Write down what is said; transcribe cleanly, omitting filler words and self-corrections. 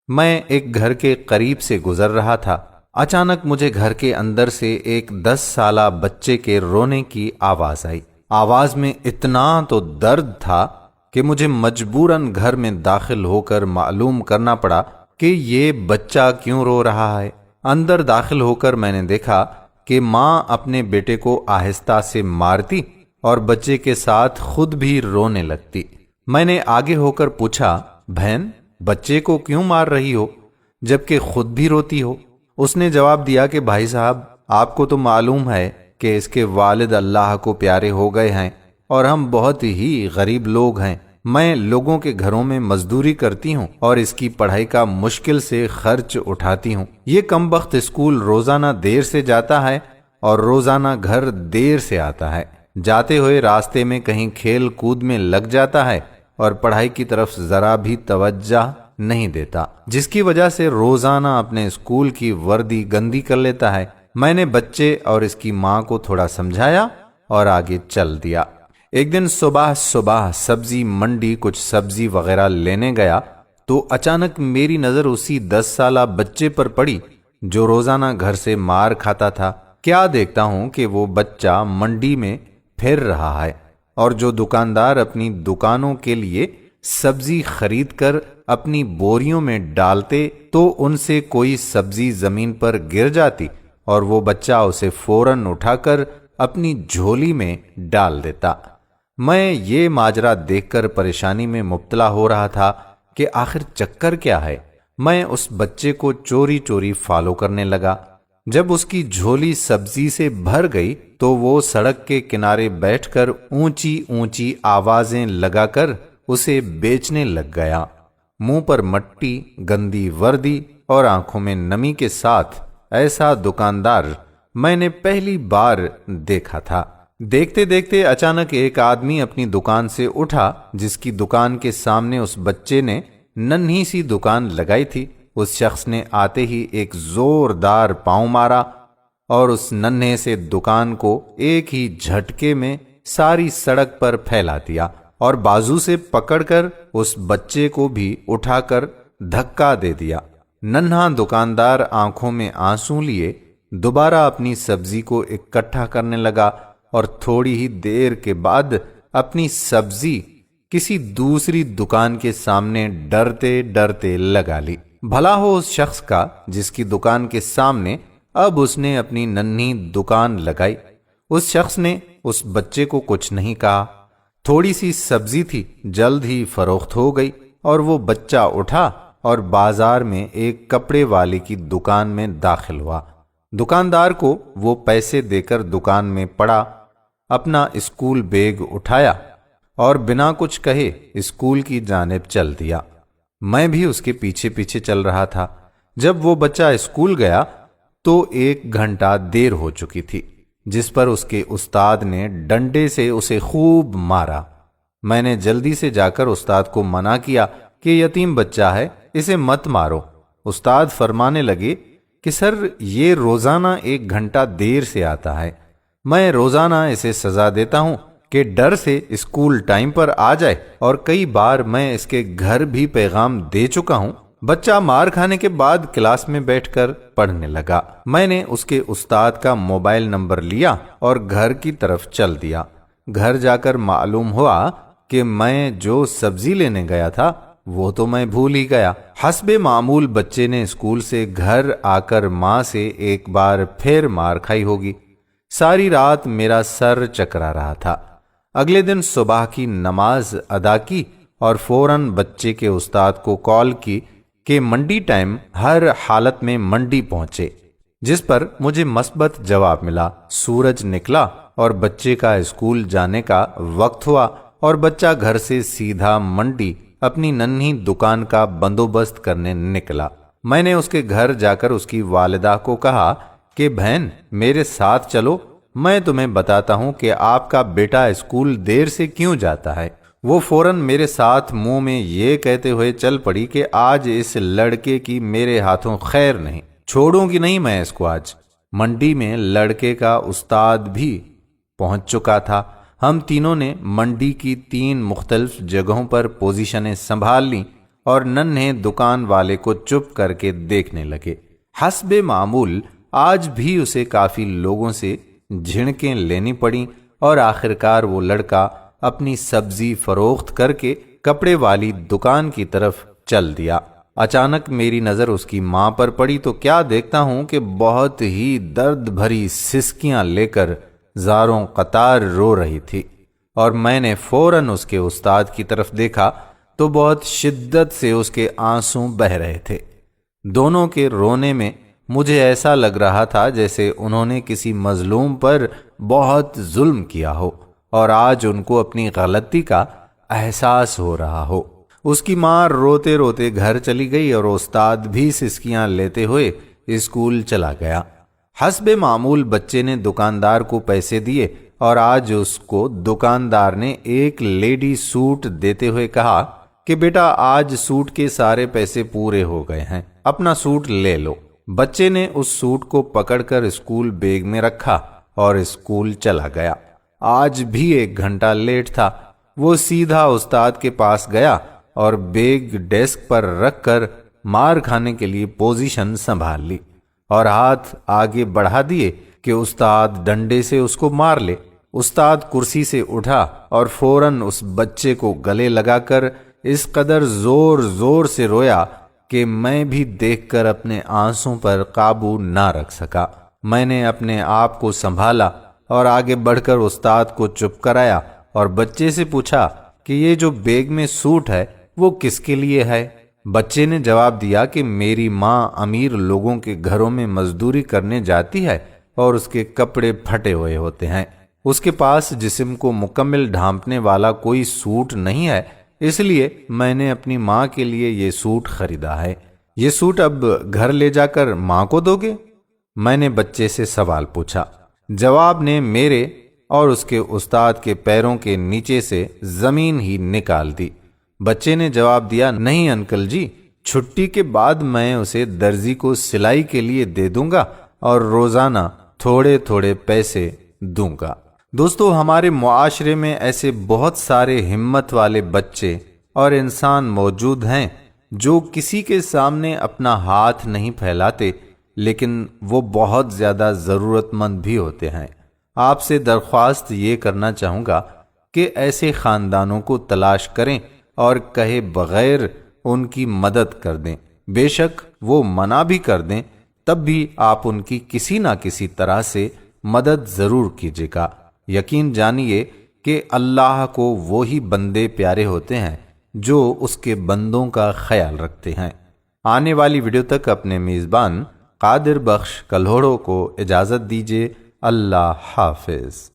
میں ایک گھر کے قریب سے گزر رہا تھا، اچانک مجھے گھر کے اندر سے ایک 10 سالہ بچے کے رونے کی آواز آئی۔ آواز میں اتنا تو درد تھا کہ مجھے مجبوراً گھر میں داخل ہو کر معلوم کرنا پڑا کہ یہ بچہ کیوں رو رہا ہے۔ اندر داخل ہو کر میں نے دیکھا کہ ماں اپنے بیٹے کو آہستہ سے مارتی اور بچے کے ساتھ خود بھی رونے لگتی۔ میں نے آگے ہو کر پوچھا، بہن بچے کو کیوں مار رہی ہو جبکہ خود بھی روتی ہو؟ اس نے جواب دیا کہ بھائی صاحب، آپ کو تو معلوم ہے کہ اس کے والد اللہ کو پیارے ہو گئے ہیں اور ہم بہت ہی غریب لوگ ہیں۔ میں لوگوں کے گھروں میں مزدوری کرتی ہوں اور اس کی پڑھائی کا مشکل سے خرچ اٹھاتی ہوں۔ یہ کمبخت اسکول روزانہ دیر سے جاتا ہے اور روزانہ گھر دیر سے آتا ہے۔ جاتے ہوئے راستے میں کہیں کھیل کود میں لگ جاتا ہے اور پڑھائی کی طرف ذرا بھی توجہ نہیں دیتا، جس کی وجہ سے روزانہ اپنے اسکول کی وردی گندی کر لیتا ہے۔ میں نے بچے اور اس کی ماں کو تھوڑا سمجھایا اور آگے چل دیا۔ ایک دن صبح سبزی منڈی کچھ سبزی وغیرہ لینے گیا تو اچانک میری نظر اسی 10 سالہ بچے پر پڑی جو روزانہ گھر سے مار کھاتا تھا۔ کیا دیکھتا ہوں کہ وہ بچہ منڈی میں پھر رہا ہے اور جو دکاندار اپنی دکانوں کے لیے سبزی خرید کر اپنی بوریوں میں ڈالتے تو ان سے کوئی سبزی زمین پر گر جاتی اور وہ بچہ اسے فوراً اٹھا کر اپنی جھولی میں ڈال دیتا۔ میں یہ ماجرا دیکھ کر پریشانی میں مبتلا ہو رہا تھا کہ آخر چکر کیا ہے۔ میں اس بچے کو چوری چوری فالو کرنے لگا۔ جب اس کی جھولی سبزی سے بھر گئی تو وہ سڑک کے کنارے بیٹھ کر اونچی اونچی آوازیں لگا کر اسے بیچنے لگ گیا۔ منہ پر مٹی، گندی وردی اور آنکھوں میں نمی کے ساتھ ایسا دکاندار میں نے پہلی بار دیکھا تھا۔ دیکھتے دیکھتے اچانک ایک آدمی اپنی دکان سے اٹھا جس کی دکان کے سامنے اس بچے نے ننھی سی دکان لگائی تھی۔ اس شخص نے آتے ہی ایک زوردار پاؤں مارا اور اس ننھے سے دکان کو ایک ہی جھٹکے میں ساری سڑک پر پھیلا دیا اور بازو سے پکڑ کر اس بچے کو بھی اٹھا کر دھکا دے دیا۔ ننھا دکاندار آنکھوں میں آنسو لیے دوبارہ اپنی سبزی کو اکٹھا کرنے لگا اور تھوڑی ہی دیر کے بعد اپنی سبزی کسی دوسری دکان کے سامنے ڈرتے ڈرتے لگا لی۔ بھلا ہو اس شخص کا جس کی دکان کے سامنے اب اس نے اپنی ننھی دکان لگائی۔ اس شخص نے اس بچے کو کچھ نہیں کہا۔ تھوڑی سی سبزی تھی، جلد ہی فروخت ہو گئی اور وہ بچہ اٹھا اور بازار میں ایک کپڑے والے کی دکان میں داخل ہوا۔ دکاندار کو وہ پیسے دے کر دکان میں پڑا، اپنا اسکول بیگ اٹھایا اور بنا کچھ کہے اسکول کی جانب چل دیا۔ میں بھی اس کے پیچھے پیچھے چل رہا تھا۔ جب وہ بچہ اسکول گیا تو 1 گھنٹہ دیر ہو چکی تھی، جس پر اس کے استاد نے ڈنڈے سے اسے خوب مارا۔ میں نے جلدی سے جا کر استاد کو منع کیا کہ یتیم بچہ ہے، اسے مت مارو۔ استاد فرمانے لگے کہ سر یہ روزانہ 1 گھنٹہ دیر سے آتا ہے، میں روزانہ اسے سزا دیتا ہوں کہ ڈر سے اسکول ٹائم پر آ جائے، اور کئی بار میں اس کے گھر بھی پیغام دے چکا ہوں۔ بچہ مار کھانے کے بعد کلاس میں بیٹھ کر پڑھنے لگا۔ میں نے اس کے استاد کا موبائل نمبر لیا اور گھر کی طرف چل دیا۔ گھر جا کر معلوم ہوا کہ میں جو سبزی لینے گیا تھا وہ تو میں بھول ہی گیا۔ حسب معمول بچے نے اسکول سے گھر آ کر ماں سے ایک بار پھر مار کھائی ہوگی۔ ساری رات میرا سر چکرا رہا تھا۔ اگلے دن صبح کی نماز ادا کی اور فوراً بچے کے استاد کو کال کی کہ منڈی ٹائم ہر حالت میں منڈی پہنچے، جس پر مجھے مثبت جواب ملا۔ سورج نکلا اور بچے کا اسکول جانے کا وقت ہوا اور بچہ گھر سے سیدھا منڈی اپنی ننھی دکان کا بندوبست کرنے نکلا۔ میں نے اس کے گھر جا کر اس کی والدہ کو کہا کہ بہن میرے ساتھ چلو، میں تمہیں بتاتا ہوں کہ آپ کا بیٹا اسکول دیر سے کیوں جاتا ہے۔ وہ فوراً میرے ساتھ منہ میں یہ کہتے ہوئے چل پڑی کہ آج اس لڑکے کی میرے ہاتھوں خیر نہیں، چھوڑوں گی نہیں میں اس کو آج۔ منڈی میں لڑکے کا استاد بھی پہنچ چکا تھا۔ ہم تینوں نے منڈی کی 3 مختلف جگہوں پر پوزیشنیں سنبھال لیں اور ننھے دکان والے کو چپ کر کے دیکھنے لگے۔ حسب معمول آج بھی اسے کافی لوگوں سے جھڑکیں لینی پڑیں اور آخرکار وہ لڑکا اپنی سبزی فروخت کر کے کپڑے والی دکان کی طرف چل دیا۔ اچانک میری نظر اس کی ماں پر پڑی تو کیا دیکھتا ہوں کہ بہت ہی درد بھری سسکیاں لے کر زاروں قطار رو رہی تھی، اور میں نے فوراً اس کے استاد کی طرف دیکھا تو بہت شدت سے اس کے آنسو بہہ رہے تھے۔ دونوں کے رونے میں مجھے ایسا لگ رہا تھا جیسے انہوں نے کسی مظلوم پر بہت ظلم کیا ہو اور آج ان کو اپنی غلطی کا احساس ہو رہا ہو۔ اس کی ماں روتے روتے گھر چلی گئی اور استاد بھی سسکیاں لیتے ہوئے اسکول چلا گیا۔ حسب معمول بچے نے دکاندار کو پیسے دیے اور آج اس کو دکاندار نے ایک لیڈی سوٹ دیتے ہوئے کہا کہ بیٹا آج سوٹ کے سارے پیسے پورے ہو گئے ہیں، اپنا سوٹ لے لو۔ بچے نے اس سوٹ کو پکڑ کر اسکول بیگ میں رکھا اور اسکول چلا گیا۔ آج بھی 1 گھنٹہ لیٹ تھا۔ وہ سیدھا استاد کے پاس گیا اور بیگ ڈیسک پر رکھ کر مار کھانے کے لیے پوزیشن سنبھال لی اور ہاتھ آگے بڑھا دیے کہ استاد ڈنڈے سے اس کو مار لے۔ استاد کرسی سے اٹھا اور فوراً اس بچے کو گلے لگا کر اس قدر زور زور سے رویا کہ میں بھی دیکھ کر اپنے آنسوں پر قابو نہ رکھ سکا۔ میں نے اپنے آپ کو سنبھالا اور آگے بڑھ کر استاد کو چپ کرایا اور بچے سے پوچھا کہ یہ جو بیگ میں سوٹ ہے وہ کس کے لیے ہے؟ بچے نے جواب دیا کہ میری ماں امیر لوگوں کے گھروں میں مزدوری کرنے جاتی ہے اور اس کے کپڑے پھٹے ہوئے ہوتے ہیں، اس کے پاس جسم کو مکمل ڈھانپنے والا کوئی سوٹ نہیں ہے، اس لیے میں نے اپنی ماں کے لیے یہ سوٹ خریدا ہے۔ یہ سوٹ اب گھر لے جا کر ماں کو دو گے؟ میں نے بچے سے سوال پوچھا۔ جواب نے میرے اور اس کے استاد کے پیروں کے نیچے سے زمین ہی نکال دی۔ بچے نے جواب دیا، نہیں انکل جی، چھٹی کے بعد میں اسے درزی کو سلائی کے لیے دے دوں گا اور روزانہ تھوڑے تھوڑے پیسے دوں گا۔ دوستو، ہمارے معاشرے میں ایسے بہت سارے ہمت والے بچے اور انسان موجود ہیں جو کسی کے سامنے اپنا ہاتھ نہیں پھیلاتے، لیکن وہ بہت زیادہ ضرورت مند بھی ہوتے ہیں۔ آپ سے درخواست یہ کرنا چاہوں گا کہ ایسے خاندانوں کو تلاش کریں اور کہے بغیر ان کی مدد کر دیں۔ بے شک وہ منع بھی کر دیں تب بھی آپ ان کی کسی نہ کسی طرح سے مدد ضرور کیجیے گا۔ یقین جانیے کہ اللہ کو وہی بندے پیارے ہوتے ہیں جو اس کے بندوں کا خیال رکھتے ہیں۔ آنے والی ویڈیو تک اپنے میزبان قادر بخش کلہوڑو کو اجازت دیجیے۔ اللہ حافظ۔